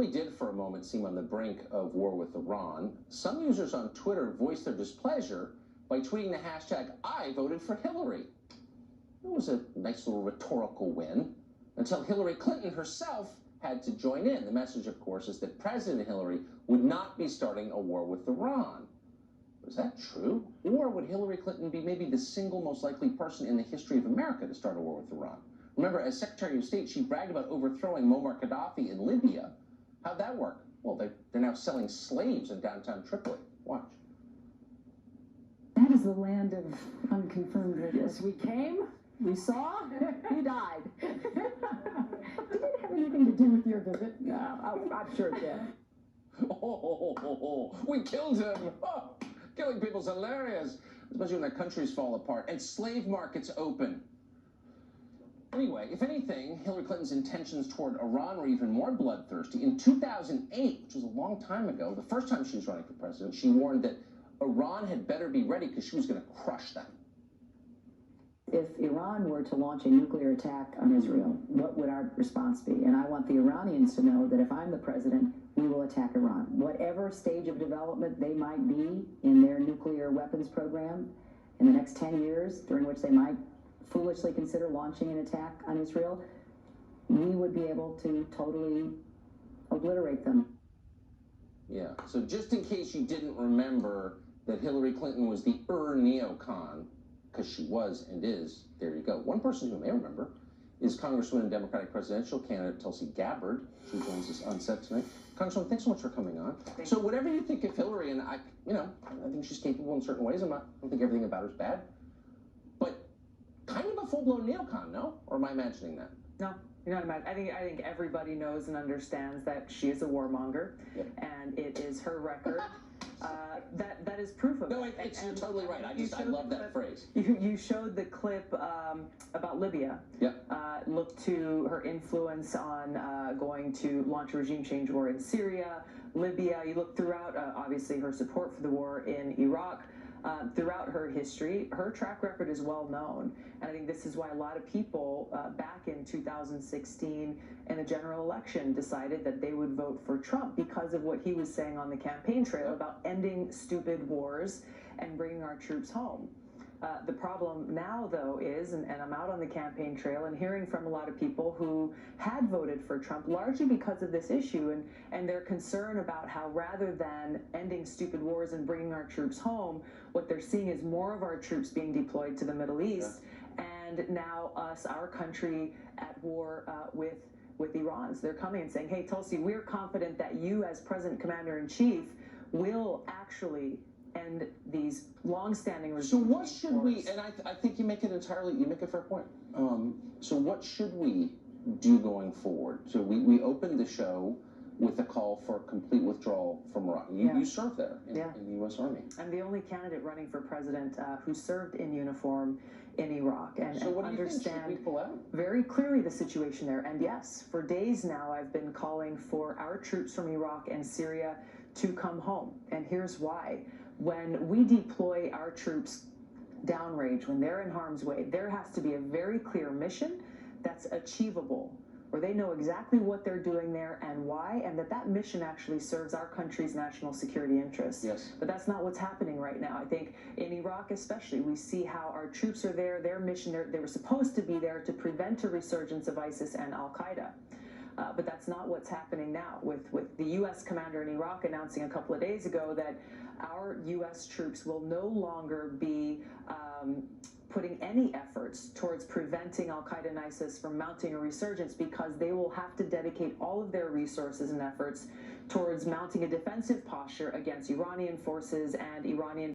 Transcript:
really did for a moment seem on the brink of war with Iran. Some users on Twitter voiced their displeasure by tweeting the hashtag "I voted for Hillary." It was a nice little rhetorical win until Hillary Clinton herself had to join in. The message, of course, is that President Hillary would not be starting a war with Iran. Was that true? Or would Hillary Clinton be maybe the single most likely person in the history of America to start a war with Iran? Remember, as Secretary of State, she bragged about overthrowing Muammar Gaddafi in Libya. How'd that work? Well, they're now selling slaves in downtown Tripoli. Watch. That is the land of unconfirmed rumors. Yes, we came, we saw, we died. Did it have anything to do with your visit? No, I'm sure it did. We killed him. Oh, killing people's hilarious, especially when their countries fall apart and slave markets open. Anyway, if anything, Hillary Clinton's intentions toward Iran were even more bloodthirsty. In 2008, which was a long time ago, the first time she was running for president, she warned that Iran had better be ready because she was going to crush them. If Iran were to launch a nuclear attack on Israel, what would our response be? And I want the Iranians to know that if I'm the president, we will attack Iran. Whatever stage of development they might be in their nuclear weapons program in the next 10 years, during which they might foolishly consider launching an attack on Israel, we would be able to totally obliterate them. Yeah, so just in case you didn't remember that Hillary Clinton was the neocon, because she was and is, there you go. One person who may remember is Congresswoman and Democratic presidential candidate Tulsi Gabbard. She joins us on set tonight. Congresswoman, thanks so much for coming on. So whatever you think of Hillary, and I think she's capable in certain ways. I don't think everything about her is bad. But kind of a full-blown neocon, no? Or am I imagining that? No, you're not imagining. I think everybody knows and understands that she is a warmonger, yep. And it is her record. That is proof of it. No, you're totally right. I love that phrase. You showed the clip about Libya. Yep. Look to her influence on going to launch a regime change war in Syria, Libya. You look throughout, obviously, her support for the war in Iraq. Throughout her history, her track record is well known. And I think this is why a lot of people back in 2016 in the general election decided that they would vote for Trump because of what he was saying on the campaign trail about ending stupid wars and bringing our troops home. The problem now, though, is, and I'm out on the campaign trail and hearing from a lot of people who had voted for Trump largely because of this issue and their concern about how rather than ending stupid wars and bringing our troops home, what they're seeing is more of our troops being deployed to the Middle East, and now our country at war with Iran. So they're coming and saying, hey, Tulsi, we're confident that you as President Commander-in-Chief will actually end these long-standing regimes. So what should we, and I think you make a fair point. So what should we do going forward? So we opened the show with a call for complete withdrawal from Iraq. You served there in the U.S. Army. I'm the only candidate running for president who served in uniform in Iraq and what do you understand think? Should we pull out? Very clearly the situation there. And yes, for days now I've been calling for our troops from Iraq and Syria to come home. And here's why. When we deploy our troops downrange, when they're in harm's way, there has to be a very clear mission that's achievable, where they know exactly what they're doing there and why, and that mission actually serves our country's national security interests. Yes. But that's not what's happening right now. I think in Iraq especially, we see how our troops are there, their mission, they were supposed to be there to prevent a resurgence of ISIS and Al-Qaeda. But that's not what's happening now, with the U.S. commander in Iraq announcing a couple of days ago that our U.S. troops will no longer be putting any efforts towards preventing Al-Qaeda and ISIS from mounting a resurgence because they will have to dedicate all of their resources and efforts towards mounting a defensive posture against Iranian forces and Iranian